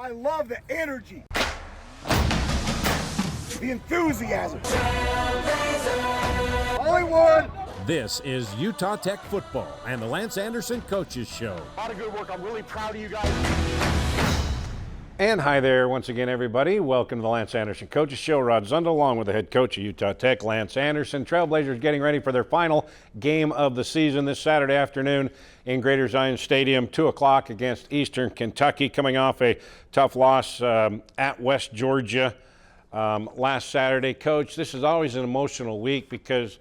I love the energy, the enthusiasm. Hollywood! This is Utah Tech football and the Lance Anderson Coaches Show. A lot of good work. I'm really proud of you guys. And hi there once again, everybody. Welcome to the Lance Anderson Coaches Show. Rod Zundel along with the head coach of Utah Tech, Lance Anderson. Trailblazers getting ready for their final game of the season this Saturday afternoon in Greater Zion Stadium, 2 o'clock against Eastern Kentucky, coming off a tough loss at West Georgia last Saturday. Coach, this is always an emotional week because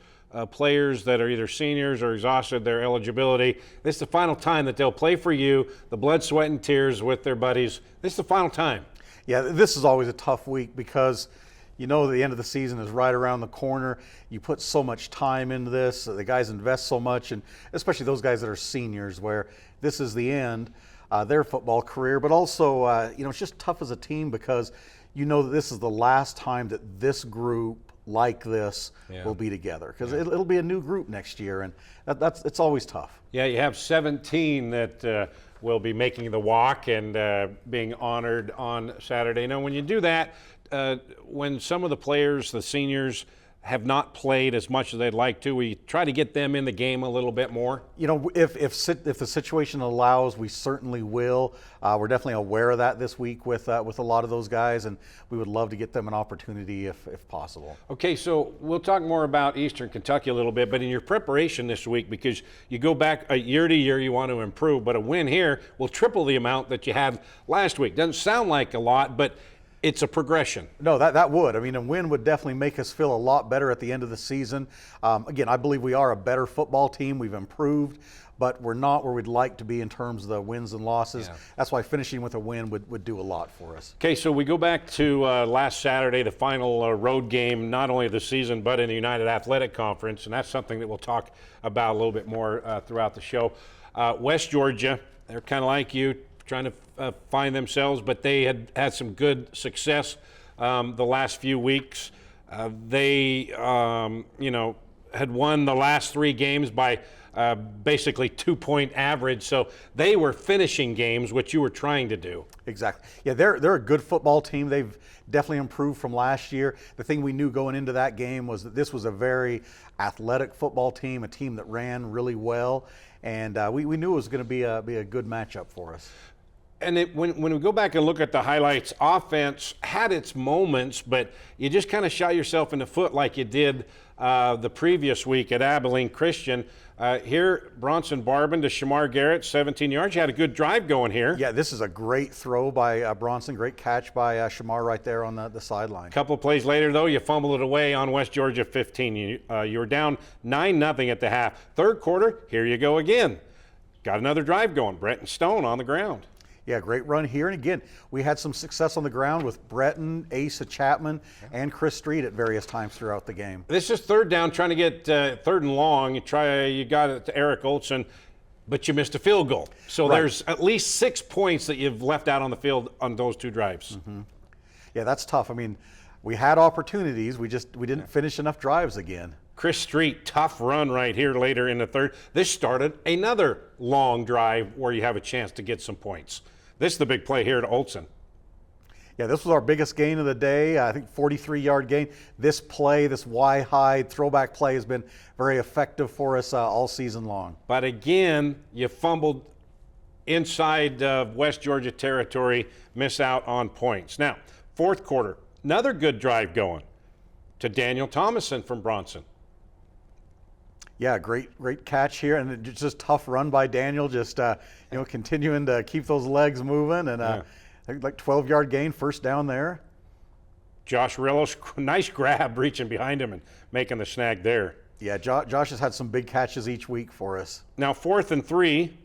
players that are either seniors or exhausted their eligibility, this is the final time that they'll play for you, the blood, sweat, and tears with their buddies. This is the final time. Yeah, this is always a tough week because you know the end of the season is right around the corner. You put so much time into this. The guys invest so much, and especially those guys that are seniors where this is the end their football career. But also, it's just tough as a team because you know that this is the last time that this group like this will be together because it'll be a new group next year, and it's always tough. Yeah, you have 17 that will be making the walk and being honored on Saturday. Now, when you do that, when some of the players, the seniors, have not played as much as they'd like to, we try to get them in the game a little bit more. You know, if the situation allows, we certainly will. We're definitely aware of that this week with a lot of those guys, and we would love to get them an opportunity if possible. Okay, so we'll talk more about Eastern Kentucky a little bit, but in your preparation this week, because you go back year to year, you want to improve, but a win here will triple the amount that you had last week. Doesn't sound like a lot, but it's a progression. No, that would. I mean, a win would definitely make us feel a lot better at the end of the season. Again, I believe we are a better football team. We've improved, but we're not where we'd like to be in terms of the wins and losses. Yeah. That's why finishing with a win would do a lot for us. Okay, so we go back to last Saturday, the final road game, not only of the season, but in the United Athletic Conference, and that's something that we'll talk about a little bit more throughout the show. West Georgia, they're kind of like you, trying to find themselves, but they had some good success the last few weeks. They, had won the last 3 games by basically 2-point average, so they were finishing games, which you were trying to do. Exactly. Yeah, they're a good football team. They've definitely improved from last year. The thing we knew going into that game was that this was a very athletic football team, a team that ran really well, and we knew it was going to be a good matchup for us. And when we go back and look at the highlights, offense had its moments, but you just kind of shot yourself in the foot like you did the previous week at Abilene Christian. Here, Bronson Barbin to Shamar Garrett, 17 yards. You had a good drive going here. Yeah, this is a great throw by Bronson, great catch by Shamar right there on the sideline. A couple of plays later, though, you fumbled it away on West Georgia 15. You were down 9-0 at the half. Third quarter, here you go again. Got another drive going. Brenton Stone on the ground. Yeah, great run here. And again, we had some success on the ground with Breton, Asa Chapman, and Chris Street at various times throughout the game. This is third down, trying to get third and long. You got it to Eric Olson, but you missed a field goal. So There's at least 6 points that you've left out on the field on those 2 drives. Mm-hmm. Yeah, that's tough. I mean, we had opportunities. We didn't finish enough drives again. Chris Street, tough run right here later in the third. This started another long drive where you have a chance to get some points. This is the big play here to Olson. Yeah, this was our biggest gain of the day. I think 43-yard gain. This play, this Y-hide throwback play has been very effective for us all season long. But again, you fumbled inside West Georgia territory, miss out on points. Now, fourth quarter, another good drive going to Daniel Thomason from Bronson. Yeah, great catch here, and just tough run by Daniel, just continuing to keep those legs moving, and I think like 12-yard gain, first down there. Josh Rillos, nice grab, reaching behind him and making the snag there. Yeah, Josh has had some big catches each week for us. Now 4th and 3,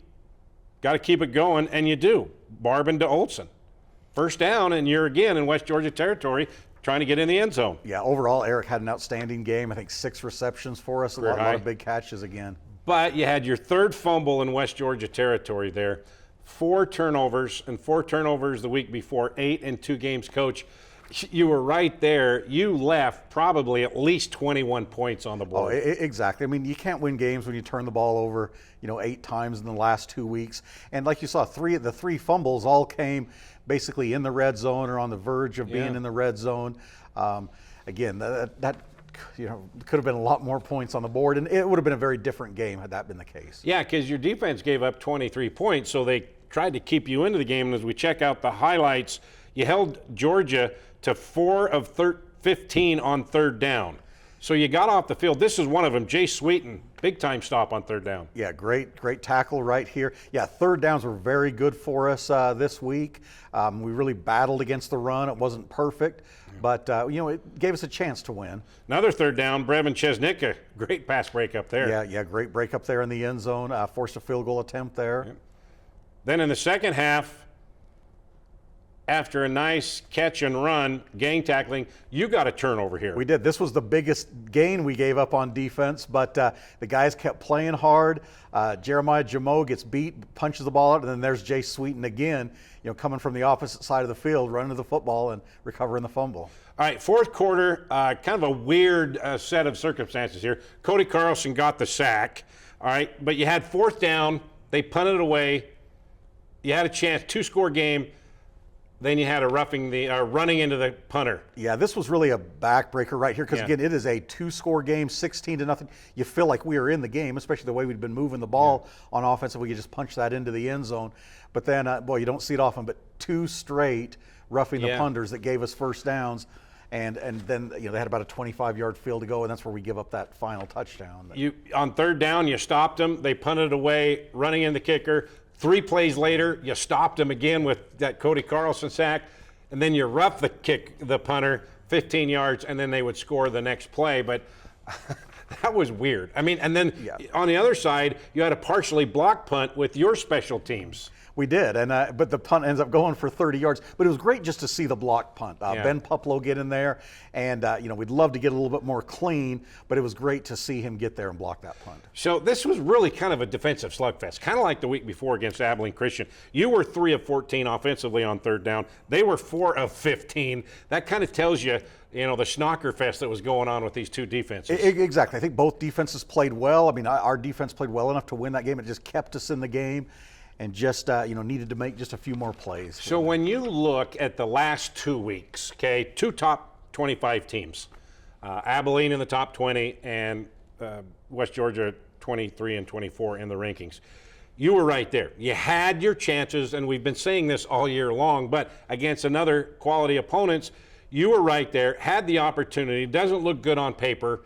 got to keep it going, and you do. Barbin to Olson. First down, and you're again in West Georgia territory, trying to get in the end zone. Yeah, overall, Eric had an outstanding game. I think 6 receptions for us, a lot of big catches again. But you had your third fumble in West Georgia territory there. 4 turnovers, and 4 turnovers the week before, 8 in 2 games. Coach, you were right there. You left probably at least 21 points on the Oh, board. exactly. I mean, you can't win games when you turn the ball over, 8 times in the last 2 weeks. And like you saw, the three fumbles all came basically in the red zone or on the verge of being in the red zone. Again, that could have been a lot more points on the board, and it would have been a very different game had that been the case. Yeah, because your defense gave up 23 points, so they tried to keep you into the game. And as we check out the highlights, you held Georgia to 4 of 15 on third down. So you got off the field. This is one of them, Jay Sweeten, big-time stop on third down. Yeah, great tackle right here. Yeah, third downs were very good for us this week. We really battled against the run. It wasn't perfect, but it gave us a chance to win. Another third down, Brevin Chesnicka, great pass break up there. Yeah, great break up there in the end zone. Forced a field goal attempt there. Yep. Then in the second half, after a nice catch and run, gang tackling, you got a turnover here. We did. This was the biggest gain we gave up on defense, but the guys kept playing hard. Jeremiah Jamo gets beat, punches the ball out, and then there's Jay Sweeten again, coming from the opposite side of the field, running to the football and recovering the fumble. All right, fourth quarter, kind of a weird set of circumstances here. Cody Carlson got the sack, all right, but you had fourth down. They punted it away. You had a chance, 2-score game. Then you had a running into the punter. Yeah, this was really a backbreaker right here because, again, it is a 2-score game, 16-0. You feel like we are in the game, especially the way we've been moving the ball on offense, and we could just punch that into the end zone. But then, you don't see it often, but 2 straight roughing the punters that gave us first downs. And then they had about a 25-yard field to go, and that's where we give up that final touchdown. On third down, you stopped them. They punted away, running in the kicker. 3 plays later, you stopped him again with that Cody Carlson sack, and then you roughed the punter 15 yards, and then they would score the next play. But that was weird. I mean, and then on the other side, you had a partially blocked punt with your special teams. We did, and but the punt ends up going for 30 yards. But it was great just to see the blocked punt. Ben Puplo get in there, and we'd love to get a little bit more clean, but it was great to see him get there and block that punt. So this was really kind of a defensive slugfest, kind of like the week before against Abilene Christian. You were 3 of 14 offensively on third down. They were 4 of 15. That kind of tells you, the schnocker fest that was going on with these two defenses. Exactly. I think both defenses played well. I mean, our defense played well enough to win that game. It just kept us in the game. And just, needed to make just a few more plays. So when you look at the last 2 weeks, 2 top 25 teams, Abilene in the top 20 and West Georgia 23 and 24 in the rankings, you were right there. You had your chances, and we've been saying this all year long, but against another quality opponents, you were right there, had the opportunity. Doesn't look good on paper,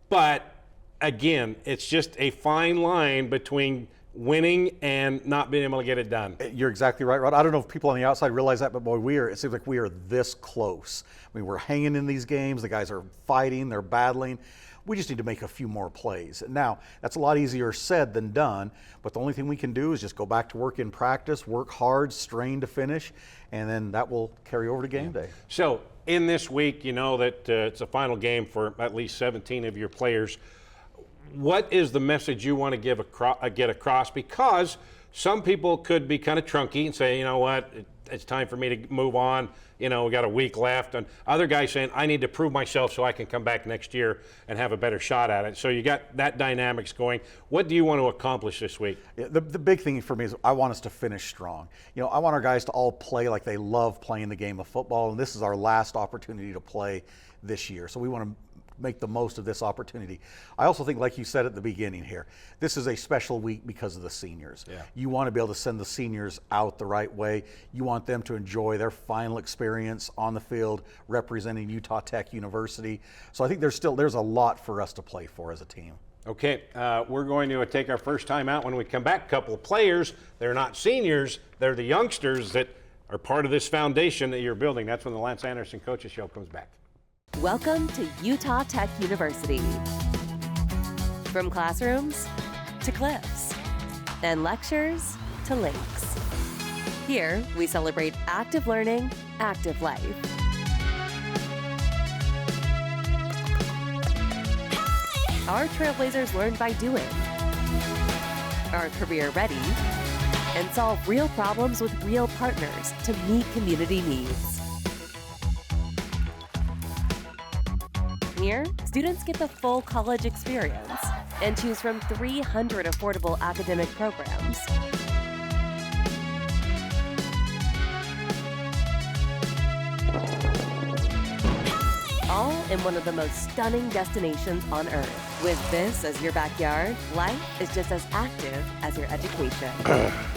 but again, it's just a fine line between winning and not being able to get it done. You're exactly right, Rod. I don't know if people on the outside realize that, but boy, it seems like we are this close. I mean, we're hanging in these games. The guys are fighting, they're battling. We just need to make a few more plays. Now, that's a lot easier said than done, but the only thing we can do is just go back to work in practice, work hard, strain to finish, and then that will carry over to game day. So in this week, you know that it's a final game for at least 17 of your players. What is the message you want to get across? Because some people could be kind of trunky and say, you know what, it's time for me to move on. We got a week left. And other guys saying, I need to prove myself so I can come back next year and have a better shot at it. So you got that dynamics going. What do you want to accomplish this week? Yeah, the big thing for me is I want us to finish strong. I want our guys to all play like they love playing the game of football, and this is our last opportunity to play this year. So we want to make the most of this opportunity. I also think, like you said at the beginning here, this is a special week because of the seniors. Yeah. You want to be able to send the seniors out the right way. You want them to enjoy their final experience on the field representing Utah Tech University. So I think there's a lot for us to play for as a team. Okay, we're going to take our first time out. When we come back, a couple of players. They're not seniors. They're the youngsters that are part of this foundation that you're building. That's when the Lance Anderson Coaches Show comes back. Welcome to Utah Tech University. From classrooms to cliffs and lectures to lakes. Here, we celebrate active learning, active life. Our Trailblazers learn by doing, are career ready, and solve real problems with real partners to meet community needs. here, students get the full college experience and choose from 300 affordable academic programs. All in one of the most stunning destinations on earth. With this as your backyard, life is just as active as your education.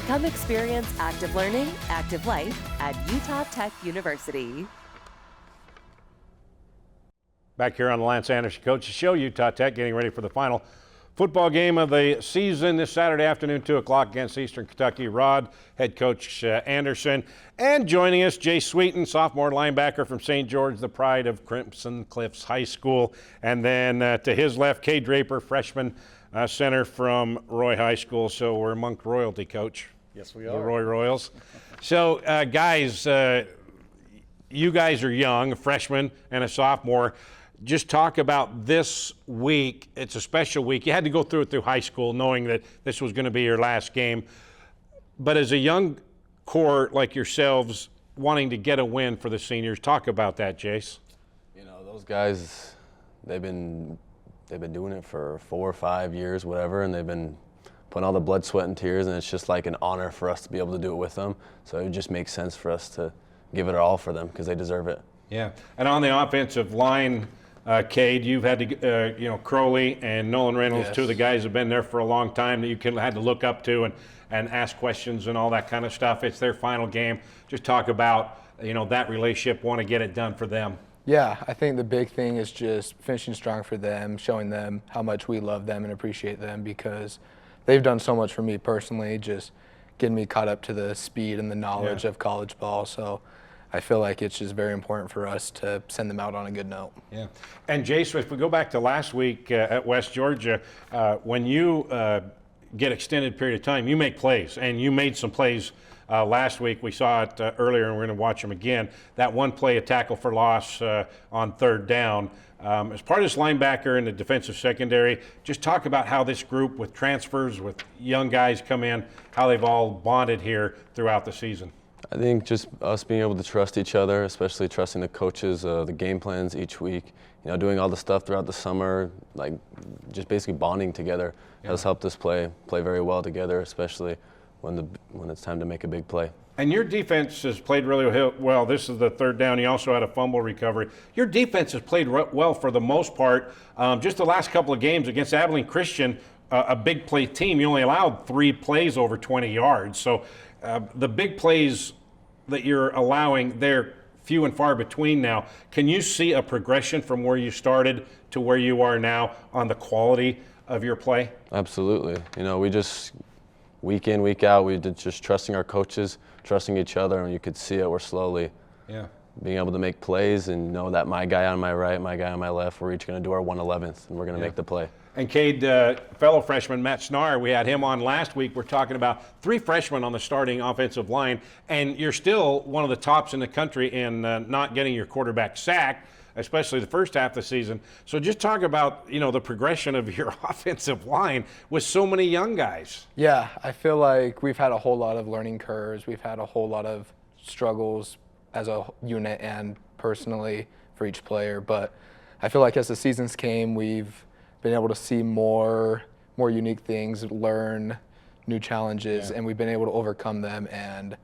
Come experience active learning, active life at Utah Tech University. Back here on the Lance Anderson Coaches Show, Utah Tech getting ready for the final football game of the season this Saturday afternoon, 2 o'clock against Eastern Kentucky. Rod, head coach Anderson, and joining us, Jay Sweeten, sophomore linebacker from St. George, the pride of Crimson Cliffs High School. And then to his left, Kay Draper, freshman center from Roy High School. So we're among royalty, Coach. Yes, we The are. Roy Royals. So, guys, you guys are young, a freshman and a sophomore. Just talk about this week. It's a special week. You had to go through it through high school knowing that this was going to be your last game. But as a young core like yourselves wanting to get a win for the seniors, talk about that, Jace. You know, those guys, they've been doing it for 4 or 5 years, whatever, and they've been putting all the blood, sweat, and tears, and it's just like an honor for us to be able to do it with them. So it just makes sense for us to give it our all for them because they deserve it. Yeah. And on the offensive line, Cade, you've had to, Crowley and Nolan Reynolds, Yes. two of the guys have been there for a long time that you had to look up to and ask questions and all that kind of stuff. It's their final game. Just talk about, that relationship, want to get it done for them. Yeah, I think the big thing is just finishing strong for them, showing them how much we love them and appreciate them because they've done so much for me personally, just getting me caught up to the speed and the knowledge of college ball. So I feel like it's just very important for us to send them out on a good note. Yeah. And Jason, if we go back to last week at West Georgia, when you get extended period of time, you make plays, and you made some plays last week. We saw it earlier, and we're going to watch them again. That one play, a tackle for loss on third down. As part of this linebacker in the defensive secondary, just talk about how this group with transfers, with young guys come in, how they've all bonded here throughout the season. I think just us being able to trust each other, especially trusting the coaches, the game plans each week, doing all the stuff throughout the summer, like just basically bonding together has helped us play very well together, especially when it's time to make a big play. And your defense has played really well. This is the third down. You also had a fumble recovery. Your defense has played well for the most part. Just the last couple of games against Abilene Christian, a big play team, you only allowed 3 plays over 20 yards. So the big plays that you're allowing, they're few and far between now. Can you see a progression from where you started to where you are now on the quality of your play? Absolutely. We just week in, week out, we did just trusting our coaches, trusting each other, and you could see it. We're slowly being able to make plays and know that my guy on my right, my guy on my left, we're each going to do our 1/11th, and we're going to make the play. And Cade, fellow freshman Matt Snar, we had him on last week. We're talking about 3 freshmen on the starting offensive line, and you're still one of the tops in the country in not getting your quarterback sacked, especially the first half of the season. So just talk about, the progression of your offensive line with so many young guys. Yeah, I feel like we've had a whole lot of learning curves. We've had a whole lot of struggles as a unit and personally for each player. But I feel like as the seasons came, we've been able to see more unique things, learn new challenges, and we've been able to overcome them and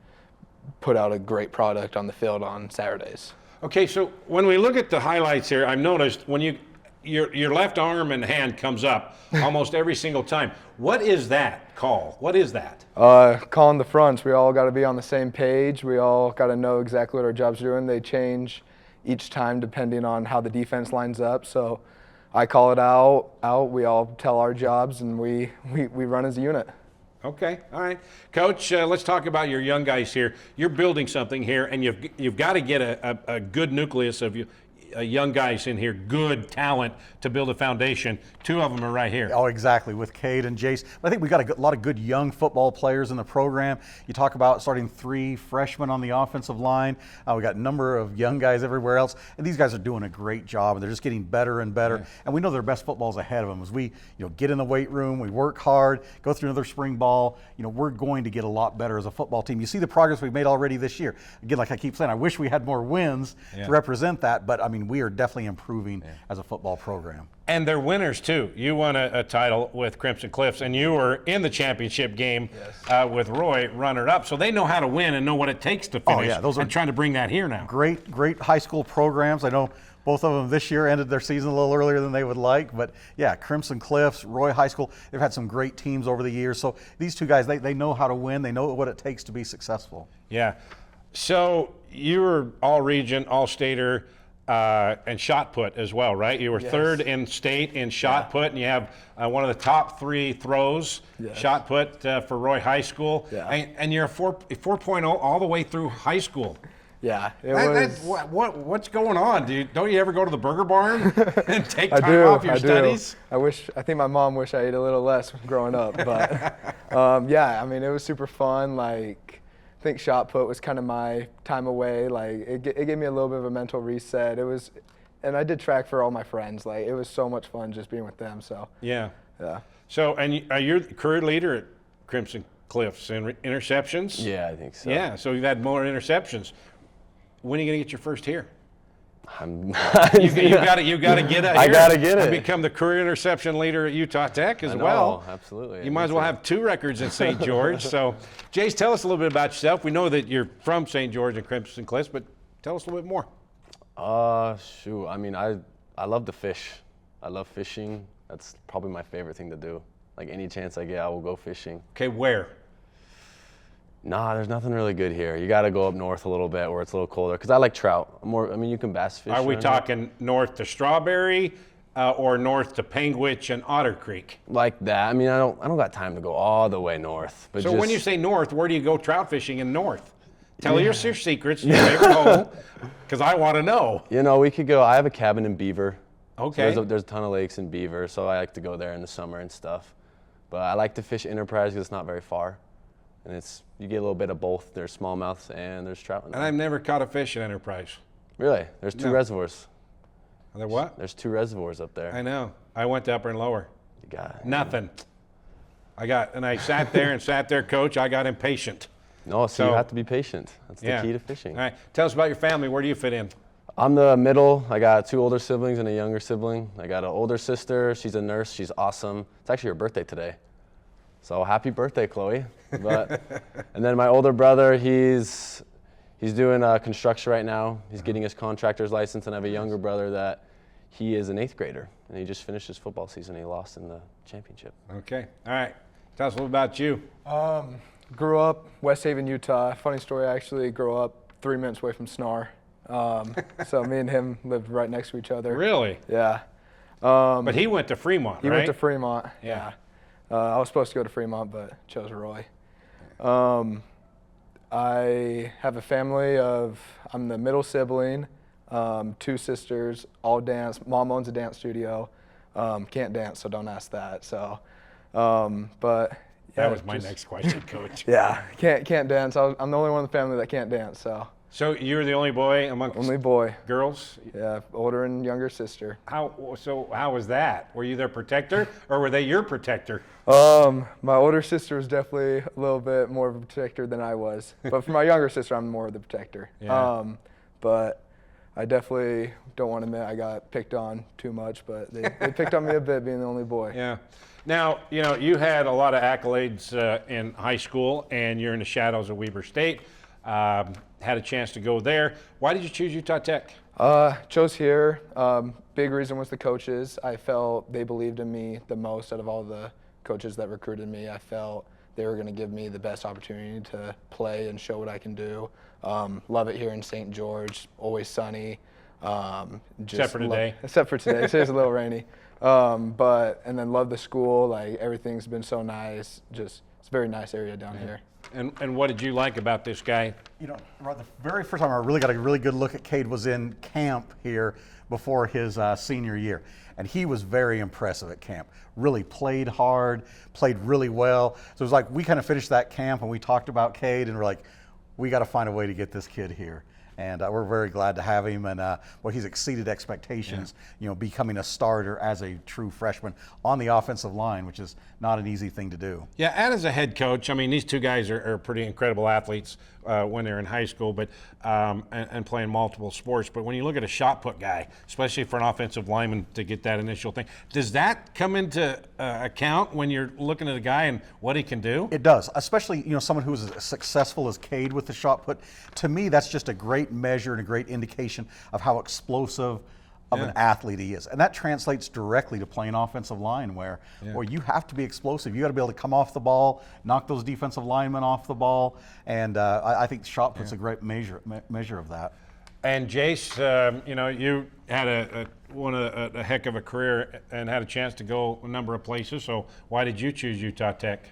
put out a great product on the field on Saturdays. Okay, so when we look at the highlights here, I've noticed when your left arm and hand comes up almost every single time. What is that call? What is that? Calling the fronts. We all got to be on the same page. We all got to know exactly what our job's doing. They change each time depending on how the defense lines up. So I call it out. We all tell our jobs, and we run as a unit. Okay, all right. Coach, let's talk about your young guys here. You're building something here, and you've got to get a good nucleus of young guys in here, good talent to build a foundation. 2 of them are right here. Oh, exactly, with Cade and Jace. I think we got a lot of good young football players in the program. You talk about starting 3 freshmen on the offensive line. We got a number of young guys everywhere else, and these guys are doing a great job, and they're just getting better and better. Yeah. And we know their best football is ahead of them. As we, get in the weight room, we work hard, go through another spring ball. We're going to get a lot better as a football team. You see the progress we've made already this year. Again, like I keep saying, I wish we had more wins to represent that, but I mean, mean, we are definitely improving as a football program. And they're winners too. You won a title with Crimson Cliffs, and you were in the championship game with Roy, runner-up. So they know how to win and know what it takes to finish. Oh, yeah, those are and trying to bring that here now. Great high school programs. I know both of them this year ended their season a little earlier than they would like, but yeah, Crimson Cliffs, Roy High School, they've had some great teams over the years. So these two guys, they know how to win. They know what it takes to be successful. Yeah. So you were all-region, all-stater, and shot put as well, right? You were third in state in shot put, and you have one of the top 3 throws shot put for Roy High School. Yeah. And you're a 4.0 all the way through high school. Yeah, it was. What's going on, dude? Don't you ever go to the Burger Barn and take time off your studies? I think my mom wished I ate a little less growing up, but yeah, I mean, it was super fun. Like, I think shot put was kind of my time away. Like, it gave me a little bit of a mental reset. It was, and I did track for all my friends. Like, it was so much fun just being with them. So yeah. Yeah. So, and you're the career leader at Crimson Cliffs in interceptions. Yeah, I think so. Yeah. So you've had more interceptions. When are you going to get your first here? I'm You got to get it. I gotta get it. And become the career interception leader at Utah Tech as I know, well. Absolutely. You might as well have 2 records in St. George. So, Jace, tell us a little bit about yourself. We know that you're from St. George and Crimson Cliffs, but tell us a little bit more. Shoot. I mean, I love to fish. I love fishing. That's probably my favorite thing to do. Like, any chance I get, I will go fishing. Okay, where? Nah, there's nothing really good here. You got to go up north a little bit where it's a little colder. Because I like trout. You can bass fish. Are we around here. talking north to Strawberry or north to Panguitch and Otter Creek? Like that. I mean, I don't got time to go all the way north. But So when you say north, where do you go trout fishing in north? Tell us your secrets, your favorite hole, because I want to know. You know, we could go. I have a cabin in Beaver. Okay. So there's a ton of lakes in Beaver, so I like to go there in the summer and stuff. But I like to fish Enterprise because it's not very far. And you get a little bit of both. There's smallmouth and there's trout in there. And I've never caught a fish at Enterprise. Really? There's 2 reservoirs. Are there what? There's 2 reservoirs up there. I know. I went to Upper and Lower. You got it. Nothing. I sat there, Coach. I got impatient. No, so you So- have to be patient. That's the Yeah. key to fishing. All right. Tell us about your family. Where do you fit in? I'm the middle. I got 2 older siblings and a younger sibling. I got an older sister. She's a nurse. She's awesome. It's actually her birthday today. So happy birthday, Chloe. And then my older brother, he's doing construction right now. He's getting his contractor's license, and I have a younger brother that he is an 8th grader, and he just finished his football season. He lost in the championship. Okay. All right. Tell us a little about you. Grew up West Haven, Utah. Funny story, I actually grew up 3 minutes away from Snar. So me and him lived right next to each other. Really? Yeah. But he went to Fremont, He right? went to Fremont. Yeah. I was supposed to go to Fremont, but chose Roy. I have a family I'm the middle sibling, 2 sisters, all dance. Mom owns a dance studio. Can't dance, so don't ask that. So, but yeah, That was my next question, Coach. Yeah, can't dance. I'm the only one in the family that can't dance. So So you're the only boy amongst only boy. girls? Yeah, older and younger sister. How was that? Were you their protector, or were they your protector? My older sister was definitely a little bit more of a protector than I was, but for my younger sister, I'm more of the protector. Yeah. But I definitely don't want to admit I got picked on too much, but they picked on me a bit being the only boy. Yeah. Now, you had a lot of accolades in high school, and you're in the shadows of Weber State. Had a chance to go there. Why did you choose Utah Tech? Chose here. Big reason was the coaches. I felt they believed in me the most out of all the coaches that recruited me. I felt they were going to give me the best opportunity to play and show what I can do. Love it here in St. George. Always sunny. Except for today. Except for today. Today's a little rainy. And then love the school. Like, everything's been so nice. It's a very nice area down here. And what did you like about this guy? Rod, the very first time I really got a really good look at Cade was in camp here before his senior year. And he was very impressive at camp. Really played hard, played really well. So it was like we kind of finished that camp and we talked about Cade and we're like, we got to find a way to get this kid here. And we're very glad to have him, and well, he's exceeded expectations, becoming a starter as a true freshman on the offensive line, which is not an easy thing to do. Yeah, and as a head coach, I mean, these two guys are pretty incredible athletes when they're in high school, but and playing multiple sports. But when you look at a shot put guy, especially for an offensive lineman to get that initial thing, does that come into account when you're looking at a guy and what he can do? It does, especially someone who's as successful as Cade with the shot put. To me, that's just a great measure and a great indication of how explosive of an athlete he is. And that translates directly to playing offensive line where you have to be explosive. You got to be able to come off the ball, knock those defensive linemen off the ball, and I think shot put's a great measure of that. And Jace, you had a heck of a career and had a chance to go a number of places. So why did you choose Utah Tech?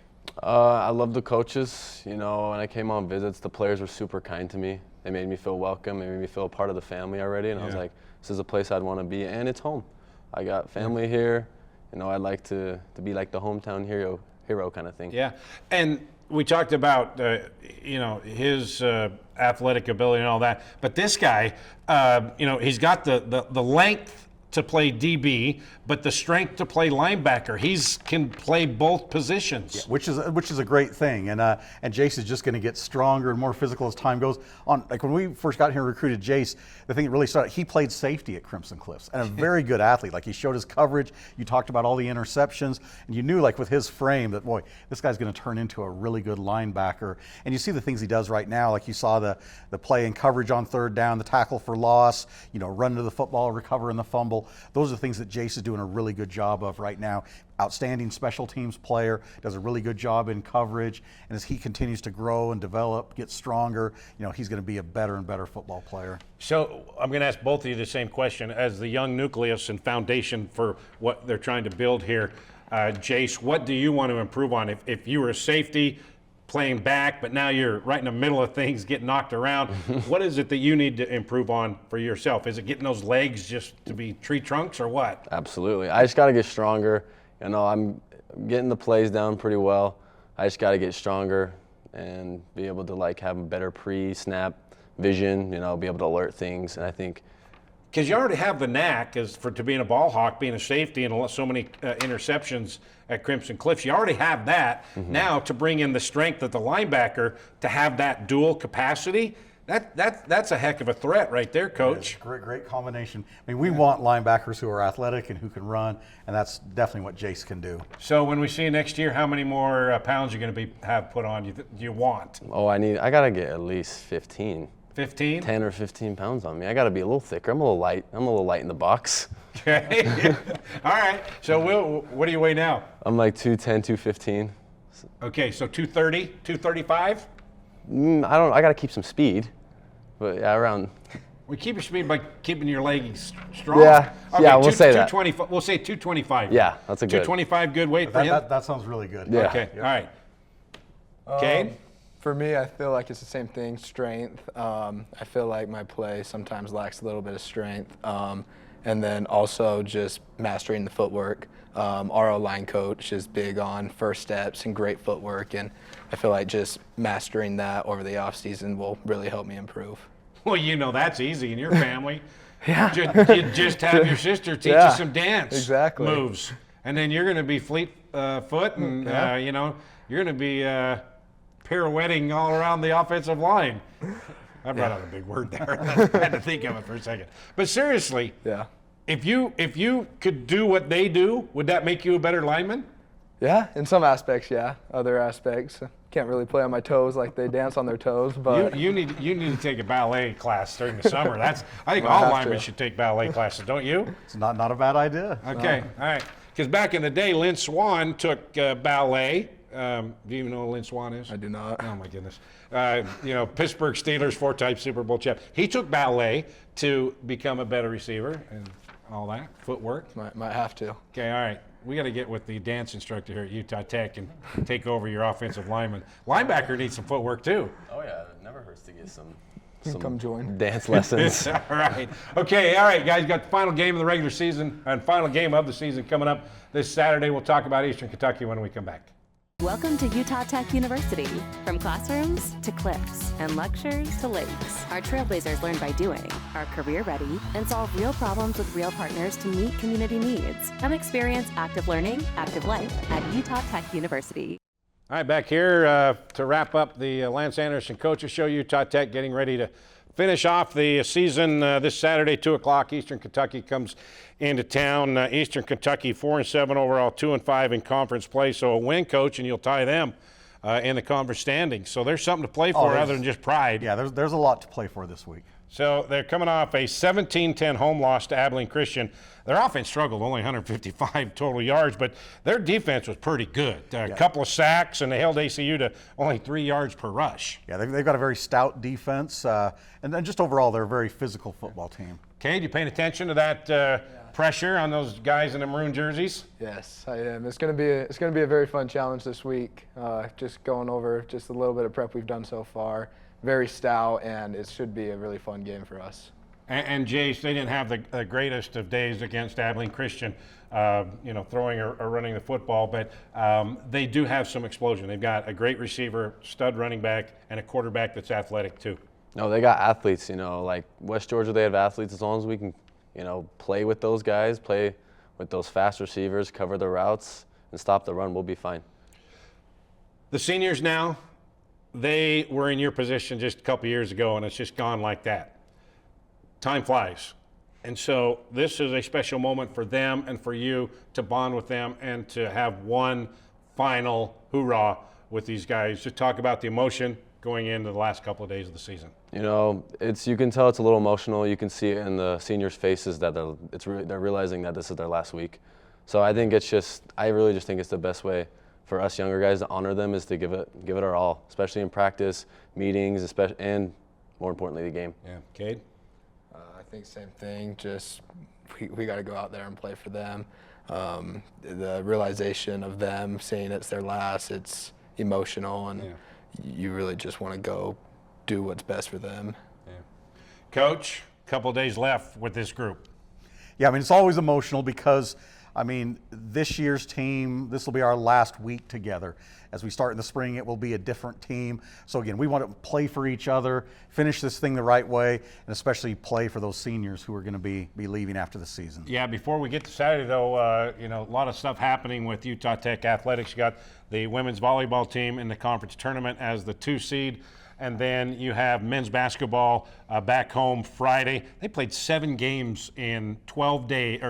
I love the coaches. When I came on visits, the players were super kind to me. They made me feel welcome. They made me feel a part of the family already. And I was like, this is a place I'd want to be, and it's home. I got family here. I'd like to be like the hometown hero kind of thing. Yeah, and we talked about his athletic ability and all that, but this guy, he's got the length to play DB, but the strength to play linebacker. He can play both positions, which is a great thing. And Jace is just going to get stronger and more physical as time goes on. Like when we first got here and recruited Jace, the thing that really started, he played safety at Crimson Cliffs and a very good athlete. Like he showed his coverage. You talked about all the interceptions, and you knew like with his frame that boy, this guy's going to turn into a really good linebacker. And you see the things he does right now, like you saw the play in coverage on third down, the tackle for loss, run to the football, recover in the fumble. Those are the things that Jace is doing a really good job of right now. Outstanding special teams player, does a really good job in coverage, and as he continues to grow and develop, get stronger, he's going to be a better and better football player. So I'm going to ask both of you the same question. As the young nucleus and foundation for what they're trying to build here, Jace, what do you want to improve on? If you were a safety, playing back, but now you're right in the middle of things, getting knocked around. What is it that you need to improve on for yourself? Is it getting those legs just to be tree trunks or what? Absolutely. I just got to get stronger. I'm getting the plays down pretty well. I just got to get stronger and be able to have a better pre-snap vision, be able to alert things. And I think because you already have the knack to being a ball hawk, being a safety, and so many interceptions at Crimson Cliffs. You already have that. Now to bring in the strength of the linebacker to have that dual capacity, that's a heck of a threat right there, Coach. Great combination. I mean, we want linebackers who are athletic and who can run, and that's definitely what Jace can do. So when we see you next year, how many more pounds you're going to have put on? You want? Oh, I got to get at least 15. 15? 10 or 15 pounds on me. I got to be a little thicker. I'm a little light. I'm a little light in the box. Okay. All right. So what do you weigh now? I'm like 210, 215. Okay, so 230, 235? I got to keep some speed. But yeah, around. We keep your speed by keeping your legs strong. Yeah, okay, yeah, we'll say that. We'll say 225. Yeah, that's a good. 225, good weight for him? That sounds really good. Yeah. Okay, all right. Cade? For me, I feel like it's the same thing, strength. I feel like my play sometimes lacks a little bit of strength. And then also just mastering the footwork. Our line coach is big on first steps and great footwork, and I feel like just mastering that over the offseason will really help me improve. Well, that's easy in your family. Yeah. You just have your sister teach you some dance moves, and then you're going to be fleet foot, and you're going to be pirouetting all around the offensive line. I brought out a big word there. I had to think of it for a second. But seriously, if you could do what they do, would that make you a better lineman? Yeah, in some aspects, yeah. Other aspects, can't really play on my toes like they dance on their toes. But you need to take a ballet class during the summer. I think all linemen should take ballet classes, don't you? It's not a bad idea. Okay, all right. Because back in the day, Lynn Swan took ballet. Do you even know who Lynn Swan is? I do not. Oh my goodness. Pittsburgh Steelers 4-time Super Bowl champ. He took ballet to become a better receiver and all that footwork. Might have to. Okay, all right. We got to get with the dance instructor here at Utah Tech and take over your offensive lineman. Linebacker needs some footwork too. Oh yeah, it never hurts to get some come join dance lessons. All right. Okay, all right, guys. Got the final game of the regular season and final game of the season coming up this Saturday. We'll talk about Eastern Kentucky when we come back. Welcome to Utah Tech University. From classrooms to cliffs and lectures to lakes, our trailblazers learn by doing, are career ready, and solve real problems with real partners to meet community needs. Come experience active learning, active life at Utah Tech University. All right, back here to wrap up the Lance Anderson Coaches Show. Utah Tech getting ready to finish off the season this Saturday, 2 o'clock. Eastern Kentucky comes into town. Eastern Kentucky 4-7 overall, 2-5 in conference play. So a win, Coach, and you'll tie them in the conference standings. So there's something to play for other than just pride. Yeah, there's a lot to play for this week. So they're coming off a 17-10 home loss to Abilene Christian. Their offense struggled, only 155 total yards, but their defense was pretty good. A couple of sacks, and they held ACU to only 3 yards per rush. Yeah, they've got a very stout defense, and then just overall, they're a very physical football team. Cade, you paying attention to that pressure on those guys in the maroon jerseys? Yes, I am. It's going to be a very fun challenge this week. Just going over just a little bit of prep we've done so far. Very stout, and it should be a really fun game for us. And Jace, they didn't have the greatest of days against Abilene Christian, throwing or running the football, but they do have some explosion. They've got a great receiver, stud running back, and a quarterback that's athletic too. No, they got athletes, like West Georgia, they have athletes. As long as we can, play with those guys, play with those fast receivers, cover the routes, and stop the run, we'll be fine. The seniors now, they were in your position just a couple years ago, and it's just gone like that. Time flies. And so this is a special moment for them and for you to bond with them and to have one final hoorah with these guys. Just talk about the emotion going into the last couple of days of the season. You can tell it's a little emotional. You can see it in the seniors' faces that they're realizing that this is their last week. So I really just think it's the best way for us younger guys to honor them is to give it our all, especially in practice, meetings, and more importantly, the game. Yeah, Cade? I think same thing. Just we got to go out there and play for them. The realization of them seeing it's their last, it's emotional, and you really just want to go do what's best for them. Yeah. Coach, a couple of days left with this group. Yeah, it's always emotional because this year's team, this will be our last week together. As we start in the spring, it will be a different team. So again, we want to play for each other, finish this thing the right way, and especially play for those seniors who are going to be leaving after the season. Yeah, before we get to Saturday, though, a lot of stuff happening with Utah Tech athletics. You got the women's volleyball team in the conference tournament as the 2 seed. And then you have men's basketball back home Friday. They played 7 games in 12 days,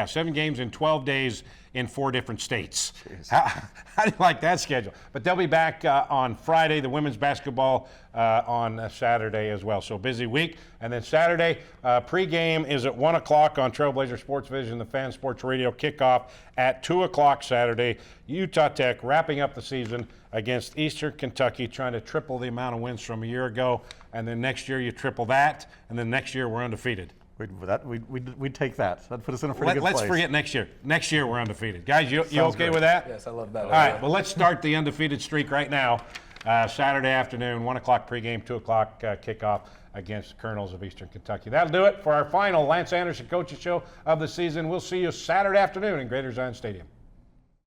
7 games in 12 days in 4 different states. How do you like that schedule? But they'll be back on Friday, the women's basketball on Saturday as well. So busy week. And then Saturday, pregame is at 1 o'clock on Trailblazer Sports Vision, the Fan Sports Radio kickoff at 2 o'clock Saturday. Utah Tech wrapping up the season against Eastern Kentucky, trying to triple the amount of wins from a year ago. And then next year you triple that, and then next year we're undefeated. We'd take that. That'd put us in a pretty good place. Let's forget next year. Next year we're undefeated. Guys, you okay great. with that? Yes, I love that. All right, well, let's start the undefeated streak right now. Saturday afternoon, 1 o'clock pregame, 2 o'clock kickoff against the Colonels of Eastern Kentucky. That'll do it for our final Lance Anderson Coaches Show of the season. We'll see you Saturday afternoon in Greater Zion Stadium.